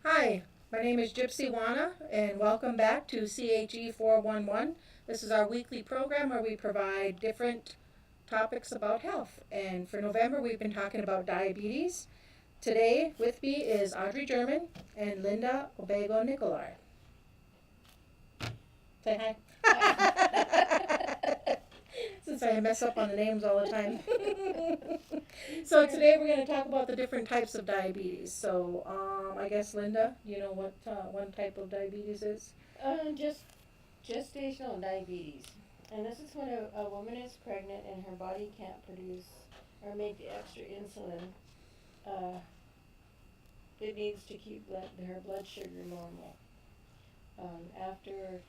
Hi, my name is Gypsy Wana, and welcome back to CHE 411. This is our weekly program where we provide different topics about health. And for November, we've been talking about diabetes. Today, with me is Audrey German and Linda Obego Nicolai. Say hi. Since I mess up on the names all the time. So today we're going to talk about the different types of diabetes. So I guess Linda, you know what one type of diabetes is? Just gestational diabetes. And this is when a woman is pregnant and her body can't produce or make the extra insulin it needs to keep her blood sugar normal. After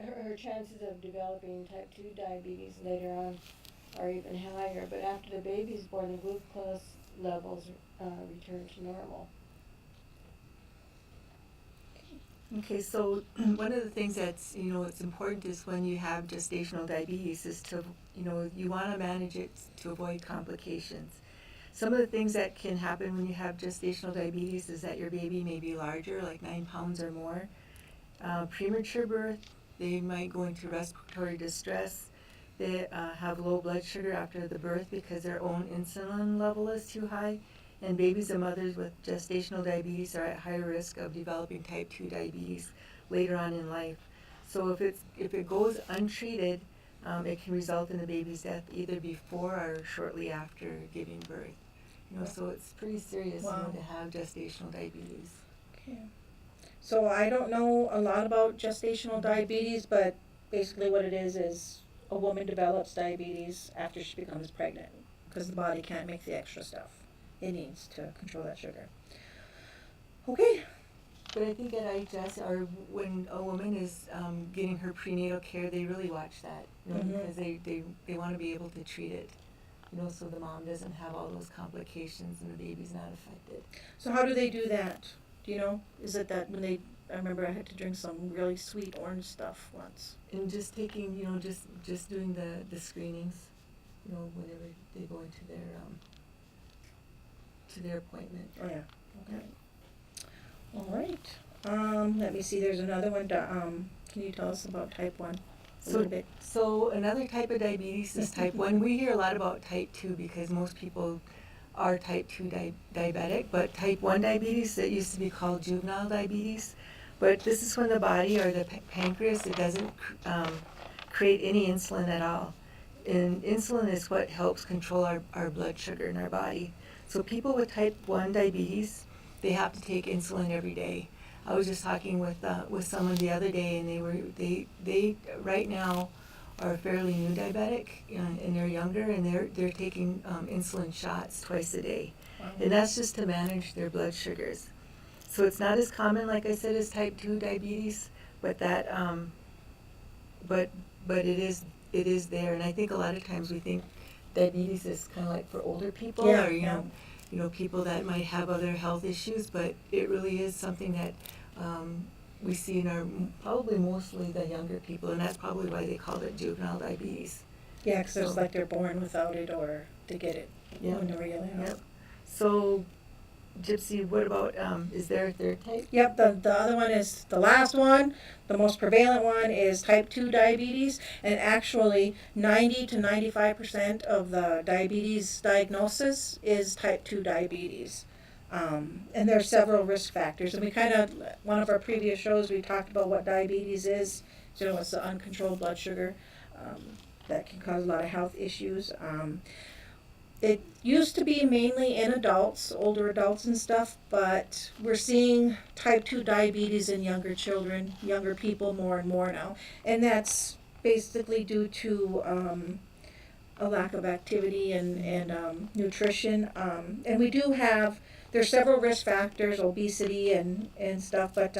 her chances of developing type 2 diabetes later on are even higher, but after the baby's born, the glucose levels return to normal. Okay, so one of the things that's, it's important is when you have gestational diabetes is to, you want to manage it to avoid complications. Some of the things that can happen when you have gestational diabetes is that your baby may be larger, like 9 pounds or more. Premature birth, they might go into respiratory distress. They have low blood sugar after the birth because their own insulin level is too high. And babies and mothers with gestational diabetes are at higher risk of developing type 2 diabetes later on in life. So if it goes untreated, it can result in the baby's death either before or shortly after giving birth. So it's pretty serious Wow. to have gestational diabetes. Okay. So I don't know a lot about gestational diabetes, but basically what it is a woman develops diabetes after she becomes pregnant because the body can't make the extra stuff it needs to control that sugar. Okay. But I think at IHS, or when a woman is getting her prenatal care, they really watch that, because they want to be able to treat it, so the mom doesn't have all those complications and the baby's not affected. So how do they do that? Do you know? Is it that when I remember I had to drink some really sweet orange stuff once. And just taking, just doing the screenings, whenever they go into their appointment. Oh yeah. Okay. All right. Let me see. There's another one. Can you tell us about type 1 a little bit? So another type of diabetes is type 1. We hear a lot about type 2 because most people are type 2 diabetic, but type 1 diabetes, that used to be called juvenile diabetes. But this is when the body or the pancreas, it doesn't create any insulin at all. And insulin is what helps control our blood sugar in our body. So people with type 1 diabetes, they have to take insulin every day. I was just talking with someone the other day, and they right now are fairly new diabetic, and they're younger, and they're taking insulin shots twice a day, and that's just to manage their blood sugars. So it's not as common, like I said, as type 2 diabetes, but that but it is there, and I think a lot of times we think diabetes is kind of like for older people, Yeah, or yeah. People that might have other health issues, but it really is something that we see in our probably mostly the younger people, and that's probably why they call it juvenile diabetes. Yeah, because it's like they're born without it or to get it when they're really young. Yep. So, Gypsy, what about, is there a third type? Yep, the other one is the last one. The most prevalent one is type 2 diabetes, and actually 90 to 95% of the diabetes diagnosis is type 2 diabetes. And there are several risk factors, and we kind of, one of our previous shows, we talked about what diabetes is. It's the uncontrolled blood sugar that can cause a lot of health issues. It used to be mainly in adults, older adults and stuff, but we're seeing type 2 diabetes in younger children, younger people more and more now. And that's basically due to a lack of activity and nutrition. And we do have, there's several risk factors, obesity and stuff, but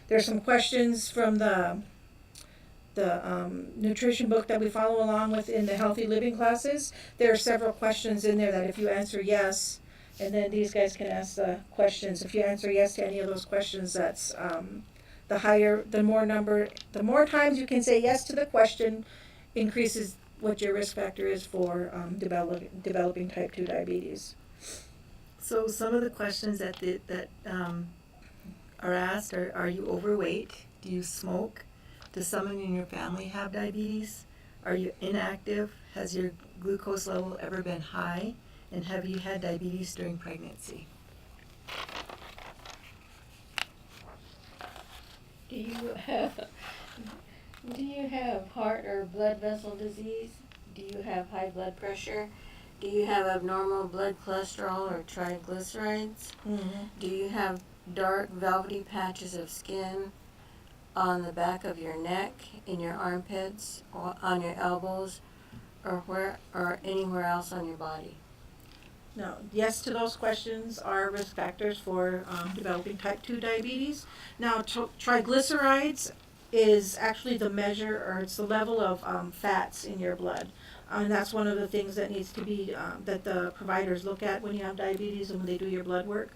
there's some questions from the nutrition book that we follow along with in the healthy living classes. There are several questions in there that if you answer yes, and then these guys can ask the questions. If you answer yes to any of those questions, that's the more times you can say yes to the question, increases what your risk factor is for developing type 2 diabetes. So some of the questions that are asked are you overweight? Do you smoke? Does someone in your family have diabetes? Are you inactive? Has your glucose level ever been high? And have you had diabetes during pregnancy? Do you have heart or blood vessel disease? Do you have high blood pressure? Do you have abnormal blood cholesterol or triglycerides? Mm-hmm. Do you have dark velvety patches of skin on the back of your neck, in your armpits, or on your elbows, or anywhere else on your body? No, yes to those questions are risk factors for developing type 2 diabetes. Now, triglycerides is actually the measure, or it's the level of fats in your blood. And that's one of the things that needs to be, that the providers look at when you have diabetes and when they do your blood work.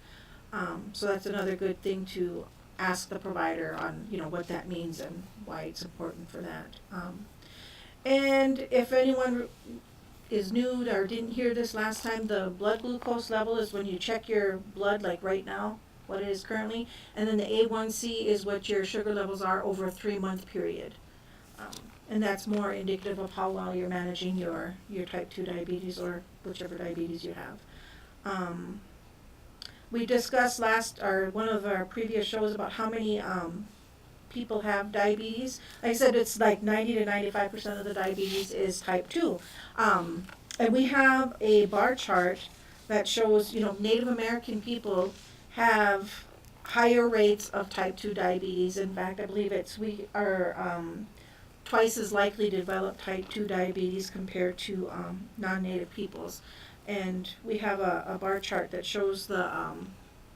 So that's another good thing to ask the provider on, what that means and why it's important for that. And if anyone is new or didn't hear this last time, the blood glucose level is when you check your blood, like right now, what it is currently, and then the A1C is what your sugar levels are over a 3-month period. And that's more indicative of how well you're managing your type 2 diabetes or whichever diabetes you have. We discussed one of our previous shows about how many people have diabetes. Like I said, it's like 90 to 95% of the diabetes is type 2. And we have a bar chart that shows, Native American people have higher rates of type 2 diabetes. In fact, I believe we are twice as likely to develop type 2 diabetes compared to non-native peoples. And we have a bar chart that shows the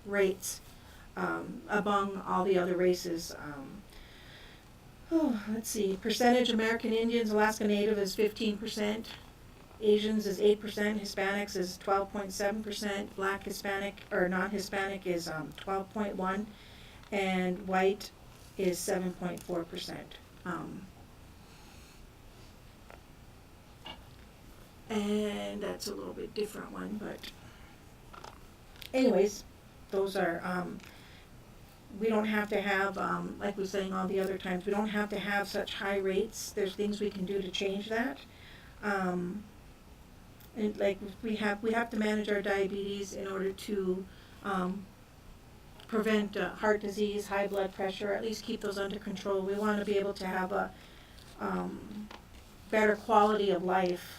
rates among all the other races. Let's see, percentage American Indians, Alaska Native is 15%, Asians is 8%, Hispanics is 12.7%, Black Hispanic or non-Hispanic is 12.1%, and white is 7.4%. And that's a little bit different one, but anyways, those are, we don't have to have, like we were saying all the other times, we don't have to have such high rates. There's things we can do to change that. And like we have to manage our diabetes in order to prevent heart disease, high blood pressure, at least keep those under control. We want to be able to have a better quality of life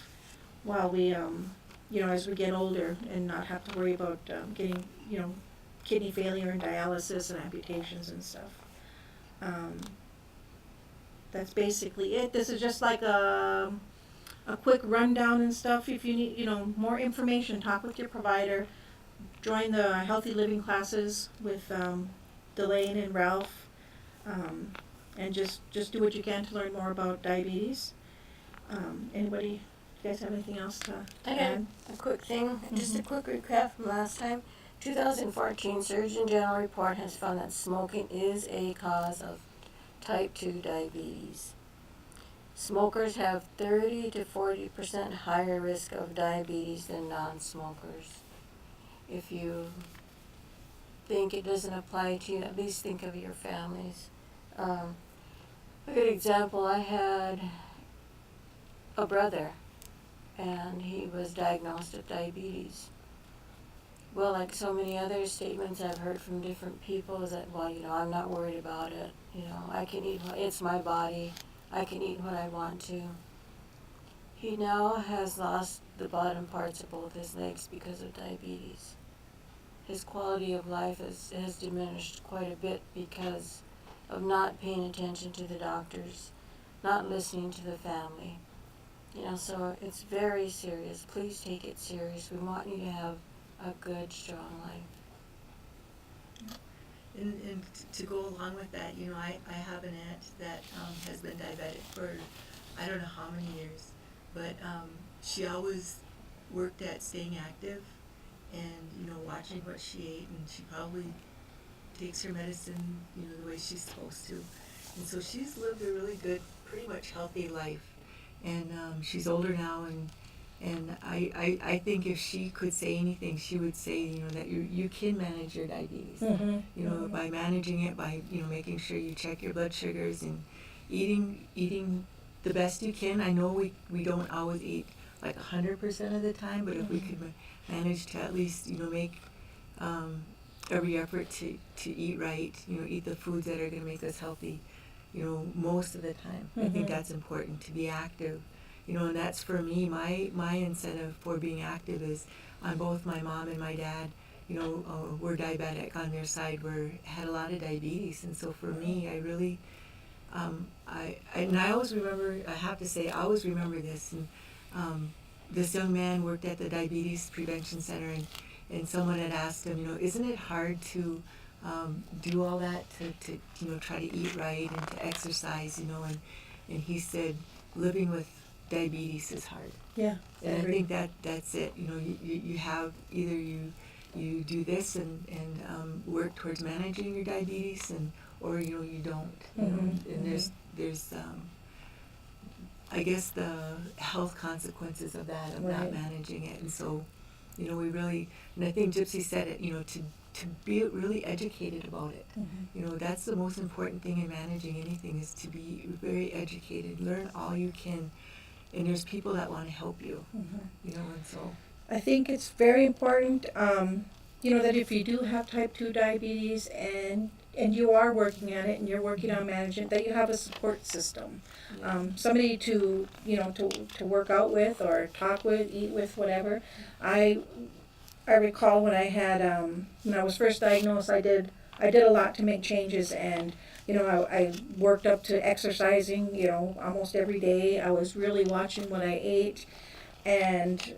while we, as we get older, and not have to worry about getting, kidney failure and dialysis and amputations and stuff. That's basically it. This is just like a quick rundown and stuff. If you need, more information, talk with your provider. Join the healthy living classes with Delane and Ralph, and just do what you can to learn more about diabetes. Anybody? You guys have anything else to add? A quick thing, just a quick recap from last time. 2014 Surgeon General report has found that smoking is a cause of type 2 diabetes. Smokers have 30 to 40% higher risk of diabetes than non-smokers. If you think it doesn't apply to you, at least think of your families. A good example, I had a brother, and he was diagnosed with diabetes. Well, like so many other statements I've heard from different people is that, well, I'm not worried about it. I can eat, it's my body. I can eat what I want to. He now has lost the bottom parts of both his legs because of diabetes. His quality of life has diminished quite a bit because of not paying attention to the doctors, not listening to the family. So it's very serious. Please take it serious. We want you to have a good, strong life. And to go along with that, I have an aunt that has been diabetic for I don't know how many years, but she always worked at staying active and, watching what she ate, and she probably takes her medicine, the way she's supposed to. And so she's lived a really good, pretty much healthy life. And she's older now, And I think if she could say anything, she would say, you know, that you can manage your diabetes. Mm-hmm. You know, by managing it, by, you know, making sure you check your blood sugars and eating the best you can. I know we don't always eat like 100% of the time, but if we could manage to at least, you know, make every effort to eat right, you know, eat the foods that are going to make us healthy, you know, most of the time. I think that's important, to be active. You know, and that's for me, my incentive for being active is on both my mom and my dad, you know, were diabetic on their side, had a lot of diabetes. And so for me, I really, I always remember, I have to say, I always remember this. And this young man worked at the Diabetes Prevention Center, and someone had asked him, you know, isn't it hard to do all that to you know, try to eat right and to exercise, you know, and he said, living with diabetes is hard. Yeah. And I think that's it. You know, you have either you do this and work towards managing your diabetes, or you know, you don't. You know, and there's I guess the health consequences of that, of not managing it. And so, you know, we really, and I think Gypsy said it, you know, to be really educated about it. You know, that's the most important thing in managing anything, is to be very educated, learn all you can, and there's people that want to help you. You know, and so I think it's very important, you know, that if you do have type 2 diabetes and you are working at it and you're working on management, that you have a support system. Somebody to, you know, to work out with or talk with, eat with, whatever. I recall when I had, when I was first diagnosed, I did a lot to make changes, and you know, I worked up to exercising, you know, almost every day. I was really watching what I ate, and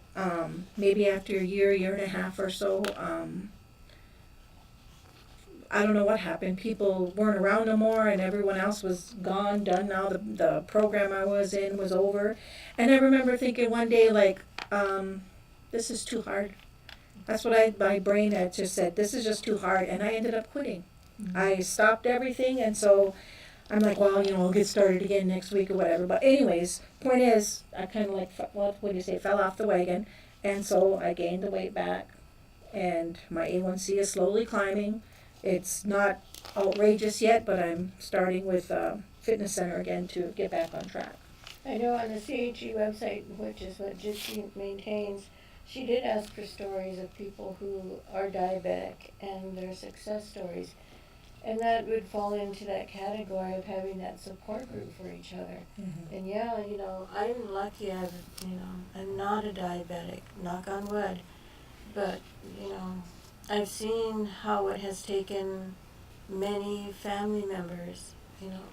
maybe after a year and a half or so, I don't know what happened. People weren't around no more, and everyone else was gone, done now. The program I was in was over, and I remember thinking one day, like, this is too hard. That's what my brain had just said, this is just too hard, and I ended up quitting. I stopped everything, and so I'm like, well, you know, I'll get started again next week or whatever. But anyways, point is, I kind of like, what do you say, fell off the wagon, and so I gained the weight back, and my A1C is slowly climbing. It's not outrageous yet, but I'm starting with fitness center again to get back on track. I know on the CHE website, which is what Gypsy maintains, she did ask for stories of people who are diabetic and their success stories. And that would fall into that category of having that support group for each other. And yeah, you know, I'm lucky. I'm not a diabetic, knock on wood. But, you know, I've seen how it has taken many family members, you know,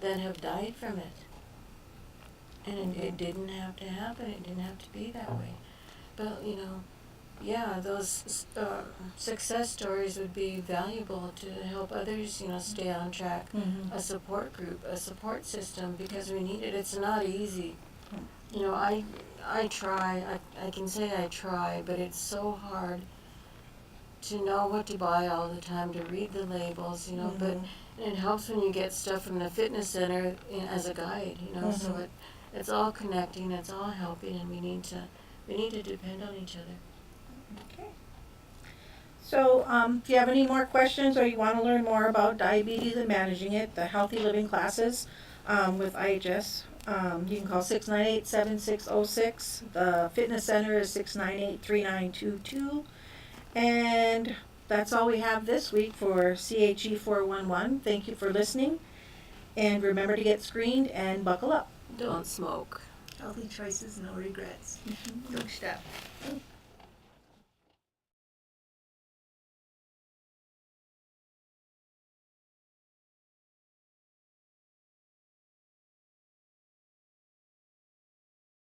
that have died from it. And it didn't have to happen. It didn't have to be that way. But, you know, yeah, those success stories would be valuable to help others, you know, stay on track. A support group, a support system, because we need it. It's not easy. You know, I try. I can say I try, but it's so hard to know what to buy all the time, to read the labels, you know. But it helps when you get stuff from the fitness center as a guide, you know. So it's all connecting, it's all helping, and we need to depend on each other. Okay. So if you have any more questions or you want to learn more about diabetes and managing it, the healthy living classes with IHS, you can call 698-7606. The fitness center is 698-3922. And that's all we have this week for CHE 411. Thank you for listening. And remember to get screened and buckle up. Don't smoke. healthy choices, no regrets. Good stuff.